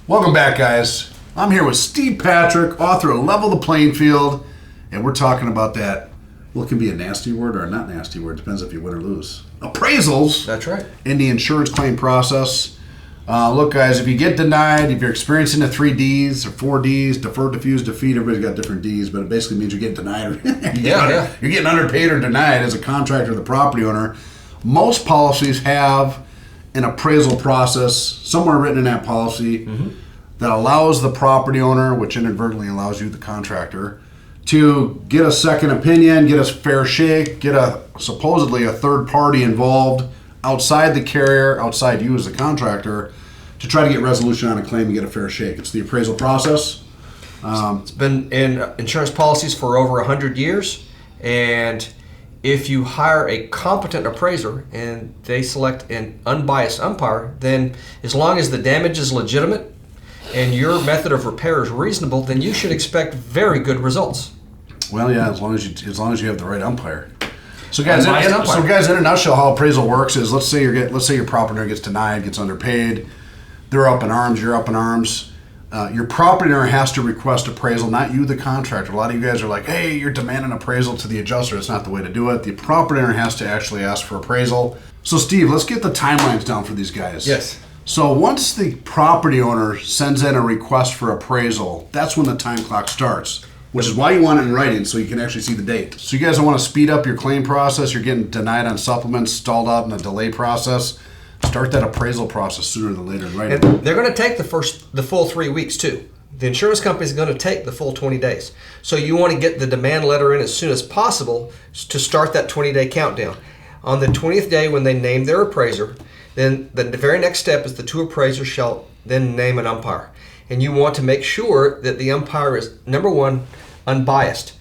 Welcome back, guys. I'm here with Steve Patrick, author of Level the Playing Field, and we're talking about that. Well, it can be a nasty word or a not nasty word. Depends if you win or lose. Appraisals. That's right. In the insurance claim process. Look, guys, if you get denied, if you're experiencing the 3 Ds or 4 Ds, defer, diffuse, defeat, everybody's got different Ds, but it basically means you're getting denied. You're getting underpaid or denied as a contractor or the property owner. Most policies have an appraisal process somewhere written in that policy that allows the property owner, which inadvertently allows you, the contractor, to get a second opinion, get a fair shake, get supposedly a third party involved outside the carrier, outside you as a contractor, to try to get resolution on a claim and get a fair shake. It's the appraisal process. It's been in insurance policies for over 100 years, and if you hire a competent appraiser and they select an unbiased umpire, then as long as the damage is legitimate and your method of repair is reasonable, then you should expect very good results. Well, yeah, as long as you have the right umpire. So guys, in a nutshell, how appraisal works is, let's say your property owner gets denied, gets underpaid, they're up in arms, you're up in arms. Your property owner has to request appraisal, not you, the contractor. A lot of you guys are like, hey, you're demanding appraisal to the adjuster. It's not the way to do it. The property owner has to actually ask for appraisal. So Steve, let's get the timelines down for these guys. Yes. So once the property owner sends in a request for appraisal, that's when the time clock starts, which is why you want it in writing so you can actually see the date. So you guys don't want to speed up your claim process. You're getting denied on supplements, stalled out in the delay process. Start that appraisal process sooner than later. Right? And they're going to take the full 3 weeks too. The insurance company is going to take the full 20 days. So you want to get the demand letter in as soon as possible to start that 20-day countdown. On the 20th day when they name their appraiser, then the very next step is the 2 appraisers shall then name an umpire. And you want to make sure that the umpire is, number one, unbiased.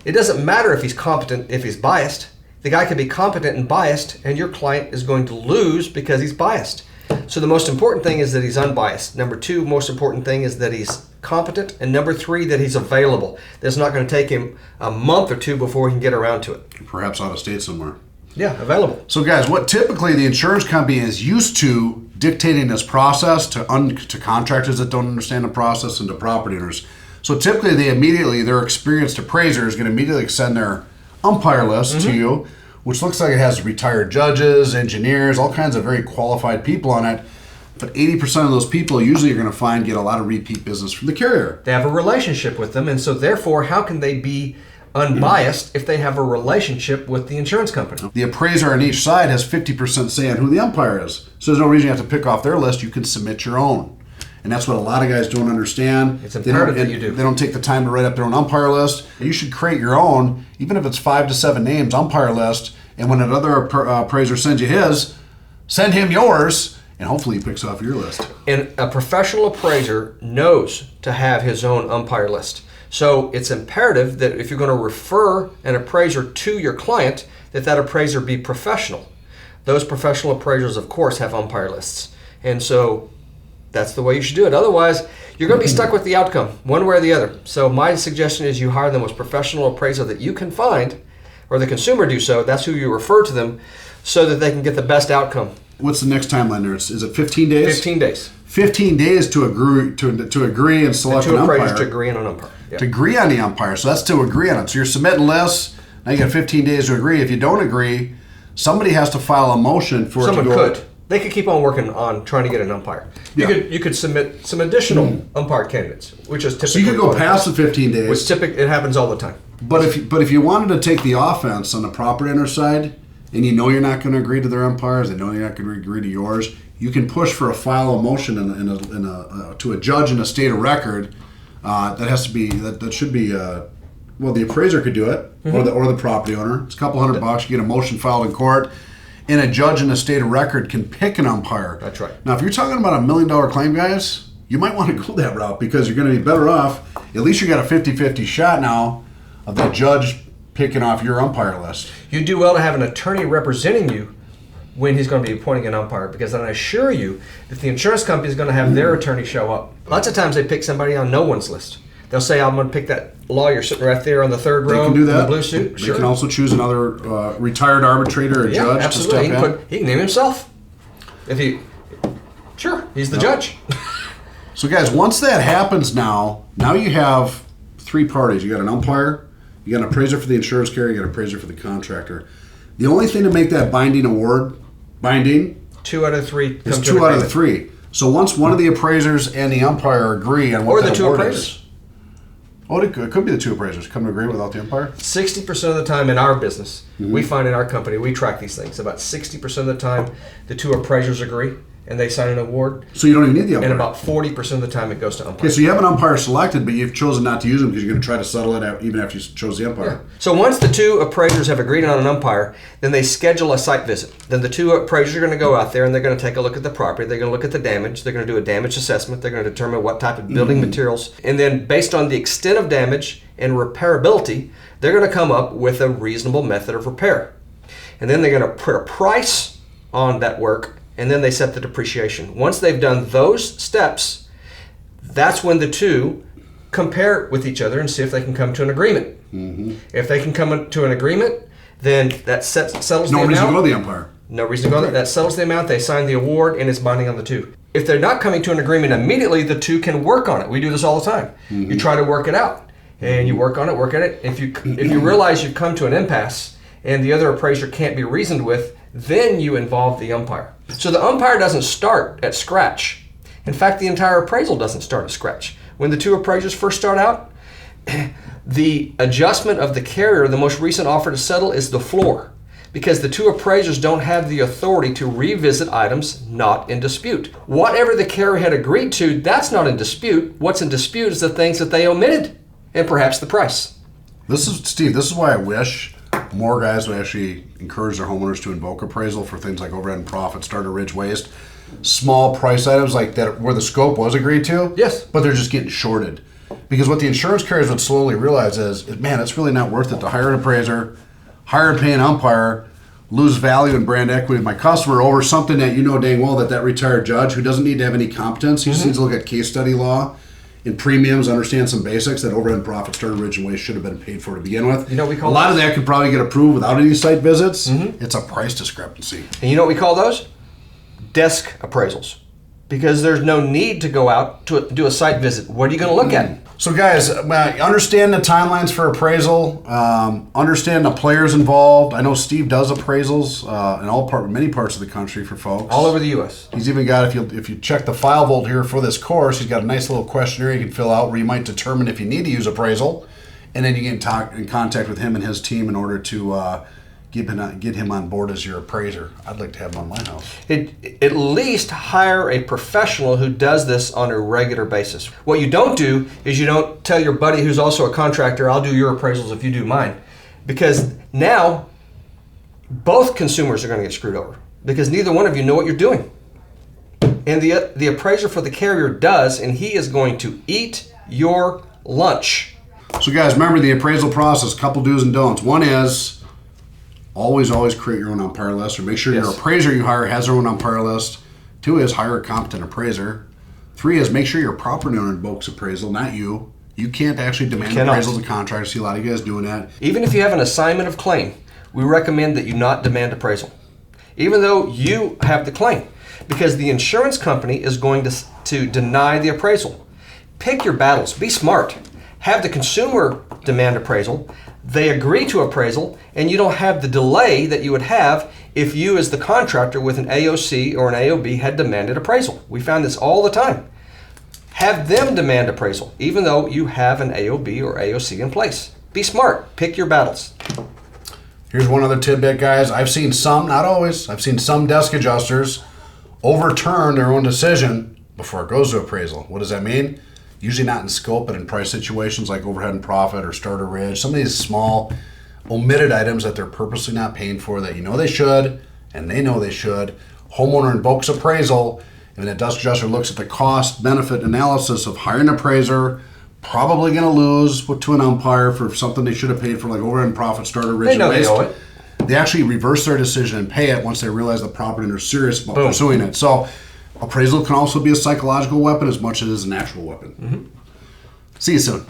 It doesn't matter if he's competent, if he's biased. The guy can be competent and biased, and your client is going to lose because he's biased. So the most important thing is that he's unbiased. Number 2, most important thing is that he's competent. And number 3, that he's available. That's not going to take him a month or 2 before he can get around to it. Perhaps out of state somewhere. Yeah, available. So guys, what typically the insurance company is used to dictating this process to contractors that don't understand the process and to property owners. So typically their experienced appraiser is going to immediately send their umpire list to you, which looks like it has retired judges, engineers, all kinds of very qualified people on it. But 80% of those people usually you're going to find get a lot of repeat business from the carrier. They have a relationship with them, and so therefore, how can they be unbiased if they have a relationship with the insurance company? The appraiser on each side has 50% say on who the umpire is. So there's no reason you have to pick off their list. You can submit your own. And that's what a lot of guys don't understand. It's imperative that you do. They don't take the time to write up their own umpire list. You should create your own, even if it's 5 to 7 names, umpire list. And when another appraiser sends you his, send him yours, and hopefully he picks off your list. And a professional appraiser knows to have his own umpire list. So it's imperative that if you're going to refer an appraiser to your client, that appraiser be professional. Those professional appraisers, of course, have umpire lists. And so that's the way you should do it. Otherwise, you're going to be stuck with the outcome, one way or the other. So my suggestion is you hire the most professional appraiser that you can find, or the consumer do so. That's who you refer to them, so that they can get the best outcome. What's the next timeline there? Is it 15 days? 15 days. 15 days to agree and select an umpire. 2 appraisers to agree on an umpire. Yeah. To agree on the umpire. So that's to agree on it. So you're submitting lists. Now you got 15 days to agree. If you don't agree, somebody has to file a motion for Someone it to go. could. They could keep on working on trying to get an umpire. You could submit some additional umpire candidates, which is typically. So you could go past the 15 days. Which it happens all the time. But if you wanted to take the offense on the property owner side, and you know you're not going to agree to their umpires, they know you're not going to agree to yours, you can push for a file a motion to a judge in a state of record. That should be. Well, the appraiser could do it, or the property owner. It's a couple $100. You get a motion filed in court. And a judge in a state of record can pick an umpire. That's right. Now, if you're talking about $1 million claim, guys, you might want to go that route because you're going to be better off. At least you got a 50-50 shot now of that judge picking off your umpire list. You do well to have an attorney representing you when he's going to be appointing an umpire, because then I assure you that the insurance company is going to have their attorney show up. Lots of times they pick somebody on no one's list. They'll say, I'm going to pick that lawyer sitting right there on the third row They can do that. in the blue suit. They can also choose another retired arbitrator or judge absolutely. to step in. He can name himself. Sure, he's the judge. So guys, once that happens now you have three parties. You got an umpire, you got an appraiser for the insurance carrier, you got an appraiser for the contractor. The only thing to make that binding award binding 2 out of 3 is 2 out of the 3. So once one of the appraisers and the umpire agree on what or the that 2 award appraisers. is. Oh, it could be the 2 appraisers come to agreement without the umpire. 60% of the time in our business, we find in our company, we track these things. About 60% of the time, the 2 appraisers agree and they sign an award. So you don't even need the umpire. And about 40% of the time, it goes to umpire. Okay, so you have an umpire selected, but you've chosen not to use them because you're going to try to settle it out even after you chose the umpire. Yeah. So once the 2 appraisers have agreed on an umpire, then they schedule a site visit. Then the 2 appraisers are going to go out there and they're going to take a look at the property. They're going to look at the damage. They're going to do a damage assessment. They're going to determine what type of building materials. And then based on the extent of damage and repairability, they're going to come up with a reasonable method of repair. And then they're going to put a price on that work, and then they set the depreciation. Once they've done those steps, that's when the 2 compare with each other and see if they can come to an agreement. If they can come to an agreement, then that settles the amount. No reason to go to the umpire. No reason to go there. That settles the amount. They sign the award, and it's binding on the 2. If they're not coming to an agreement immediately, the 2 can work on it. We do this all the time. You try to work it out, and you work on it, work at it. If you realize you've come to an impasse and the other appraiser can't be reasoned with, then you involve the umpire. So the umpire doesn't start at scratch. In fact, the entire appraisal doesn't start at scratch. When the 2 appraisers first start out, the adjustment of the carrier, the most recent offer to settle, is the floor, because the 2 appraisers don't have the authority to revisit items not in dispute. Whatever the carrier had agreed to, that's not in dispute. What's in dispute is the things that they omitted, and perhaps the price. Steve, this is why I wish more guys would actually encourage their homeowners to invoke appraisal for things like overhead and profit, starter, ridge, waste, small price items like that where the scope was agreed to. Yes. But they're just getting shorted. Because what the insurance carriers would slowly realize is, man, it's really not worth it to hire an appraiser, hire and pay an umpire, lose value and brand equity of my customer over something that you know dang well that retired judge who doesn't need to have any competence, he just needs to look at case study law and premiums, understand some basics that overhead and profit, starter, ridge, and waste should have been paid for to begin with. You know what we call a lot of that could probably get approved without any site visits. It's a price discrepancy. And you know what we call those? Desk appraisals. Because there's no need to go out to do a site visit. What are you going to look at? So guys, understand the timelines for appraisal. Understand the players involved. I know Steve does appraisals in many parts of the country for folks. All over the U.S. He's even got, if you check the file vault here for this course, he's got a nice little questionnaire you can fill out where you might determine if you need to use appraisal. And then you get in contact with him and his team in order to get him on board as your appraiser. I'd like to have him on my house. At least hire a professional who does this on a regular basis. What you don't do is you don't tell your buddy who's also a contractor, I'll do your appraisals if you do mine. Because now both consumers are going to get screwed over because neither one of you know what you're doing. And the appraiser for the carrier does, and he is going to eat your lunch. So guys, remember the appraisal process, couple do's and don'ts. One is always create your own umpire list, or make sure your appraiser you hire has their own umpire list. 2 is hire a competent appraiser. 3 is make sure your property owner invokes appraisal, not you. You can't actually demand appraisal as a contractor. I see a lot of you guys doing that. Even if you have an assignment of claim, we recommend that you not demand appraisal, even though you have the claim, because the insurance company is going to deny the appraisal. Pick your battles. Be smart. Have the consumer demand appraisal. They agree to appraisal, and you don't have the delay that you would have if you as the contractor with an AOC or an AOB had demanded appraisal. We found this all the time. Have them demand appraisal, even though you have an AOB or AOC in place. Be smart. Pick your battles. Here's one other tidbit, guys. I've seen some, not always, I've seen some desk adjusters overturn their own decision before it goes to appraisal. What does that mean? Usually not in scope, but in price situations like overhead and profit or starter ridge. Some of these small omitted items that they're purposely not paying for that you know they should, and they know they should. Homeowner invokes appraisal, and the desk adjuster looks at the cost-benefit analysis of hiring an appraiser, probably going to lose to an umpire for something they should have paid for, like overhead and profit, starter ridge, and waste. They know it. They actually reverse their decision and pay it once they realize the property and they're serious about pursuing it. So appraisal can also be a psychological weapon as much as it is a natural weapon. See you soon.